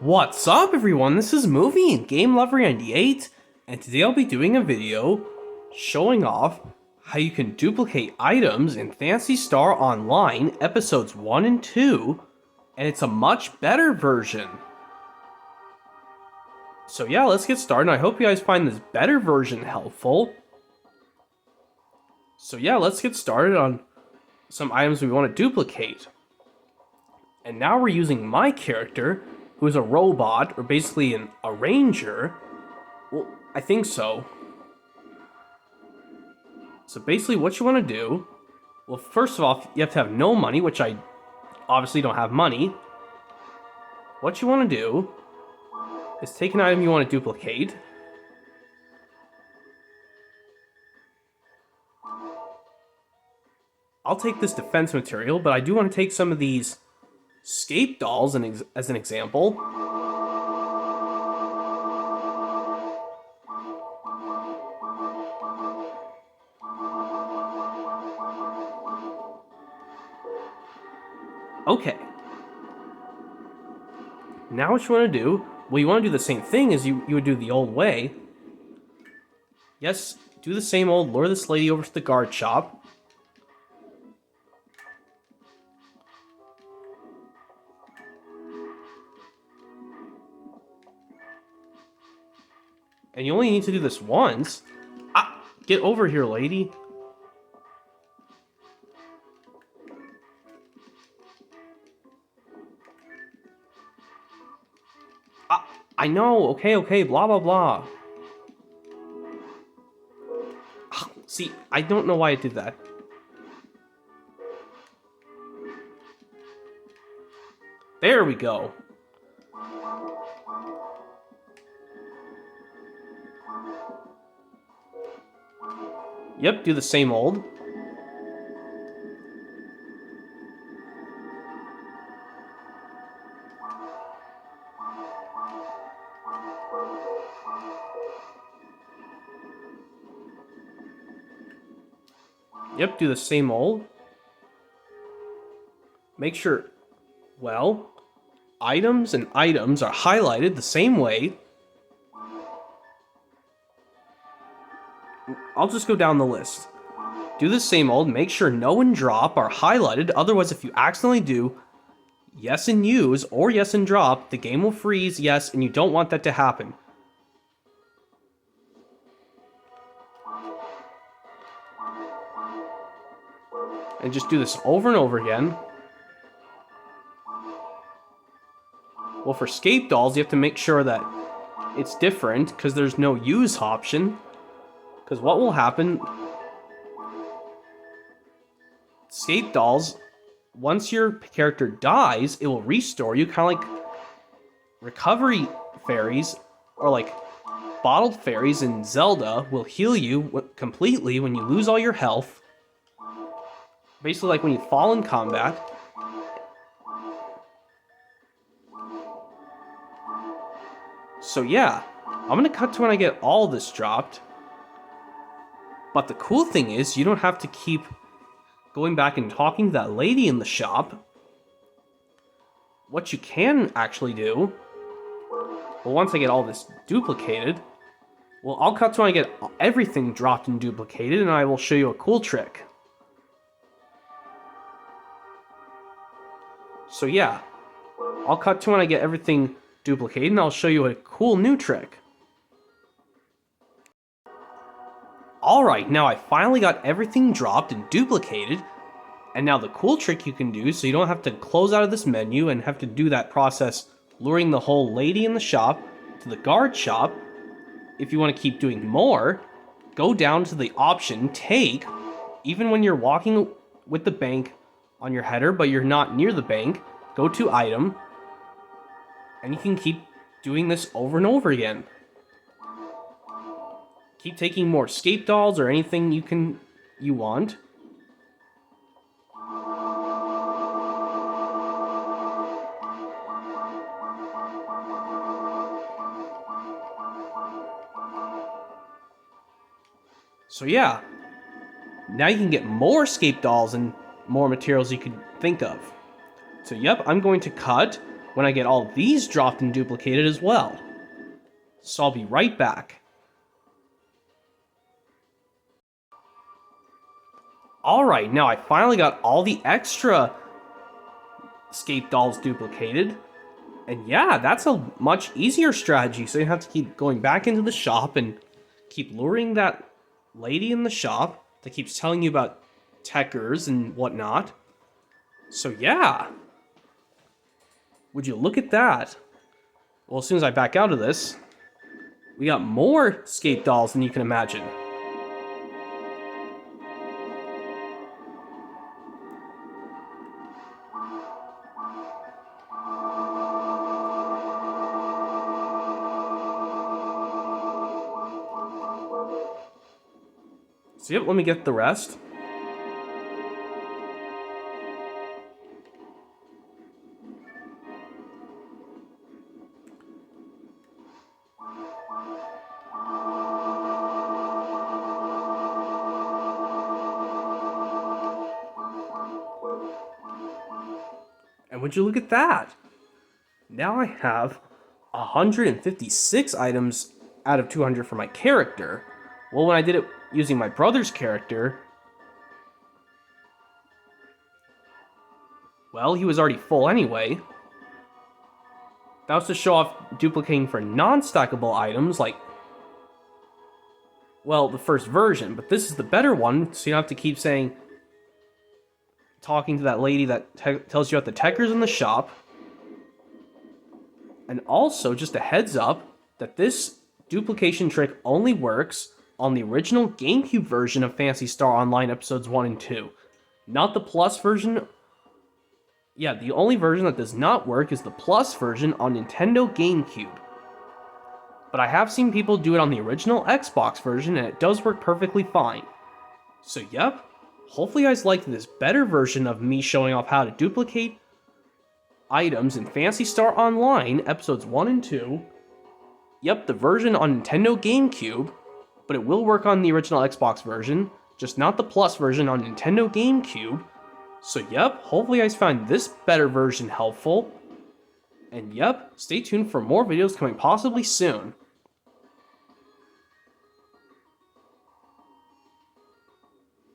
What's up everyone, this is Movie and Game Lover 98, and today I'll be doing a video showing off how you can duplicate items in Phantasy Star Online episodes 1 and 2, and it's a much better version. So yeah, let's get started. I hope you guys find this better version helpful. So yeah, let's get started on some items we want to duplicate. And now we're using my character, who is a robot, or basically a ranger. Well, I think so. So basically what you want to do, well, first of all, you have to have no money, which I obviously don't have money. What you want to do is take an item you want to duplicate. I'll take this defense material, but I do want to take some of these scape dolls as an example. Okay. Now what you want to do, well, you want to do the same thing as you would do the old way. Yes, do the same old, lure this lady over to the guard shop. And you only need to do this once. Ah, get over here, lady. Ah, I know, okay, blah, blah, blah. Ah, see, I don't know why I did that. There we go. Yep, do the same old. Yep, do the same old. Make sure, well, items and items are highlighted the same way. I'll just go down the list. Do the same old, make sure no and drop are highlighted, otherwise if you accidentally do yes and use or yes and drop, the game will freeze, yes, and you don't want that to happen. And just do this over and over again. Well, for scape dolls, you have to make sure that it's different, because there's no use option. Because what will happen, scape dolls, once your character dies, it will restore you, kind of like recovery fairies, or like bottled fairies in Zelda will heal you completely when you lose all your health. Basically like when you fall in combat. So yeah, I'm gonna cut to when I get all this dropped. But the cool thing is, you don't have to keep going back and talking to that lady in the shop. What you can actually do, well, once I get all this duplicated, well, I'll cut to when I get everything dropped and duplicated, and I will show you a cool trick. So yeah, I'll cut to when I get everything duplicated, and I'll show you a cool new trick. Alright, now I finally got everything dropped and duplicated, and now the cool trick you can do, so you don't have to close out of this menu and have to do that process luring the whole lady in the shop to the guard shop. If you want to keep doing more, go down to the option take, even when you're walking with the bank on your header but you're not near the bank, go to item, and you can keep doing this over and over again. Keep taking more scape dolls or anything you want. So yeah, now you can get more scape dolls and more materials you could think of. So yep, I'm going to cut when I get all these dropped and duplicated as well. So I'll be right back. Alright, now I finally got all the extra skate dolls duplicated. And yeah, that's a much easier strategy, so you have to keep going back into the shop and keep luring that lady in the shop that keeps telling you about techers and whatnot. So yeah. Would you look at that? Well, as soon as I back out of this, we got more skate dolls than you can imagine. So yep, let me get the rest. And would you look at that? Now I have 156 items out of 200 for my character. Well, when I did it using my brother's character, well, he was already full anyway. That was to show off duplicating for non-stackable items like, well, the first version, but this is the better one, so you don't have to keep talking to that lady that tells you about the techers in the shop. And also, just a heads up, that this duplication trick only works on the original GameCube version of Phantasy Star Online episodes 1 and 2. Not the Plus version. Yeah, the only version that does not work is the Plus version on Nintendo GameCube. But I have seen people do it on the original Xbox version, and it does work perfectly fine. So yep, hopefully you guys liked this better version of me showing off how to duplicate items in Phantasy Star Online episodes 1 and 2. Yep, the version on Nintendo GameCube, but it will work on the original Xbox version, just not the Plus version on Nintendo GameCube. So yep, hopefully you guys found this better version helpful. And yep, stay tuned for more videos coming possibly soon.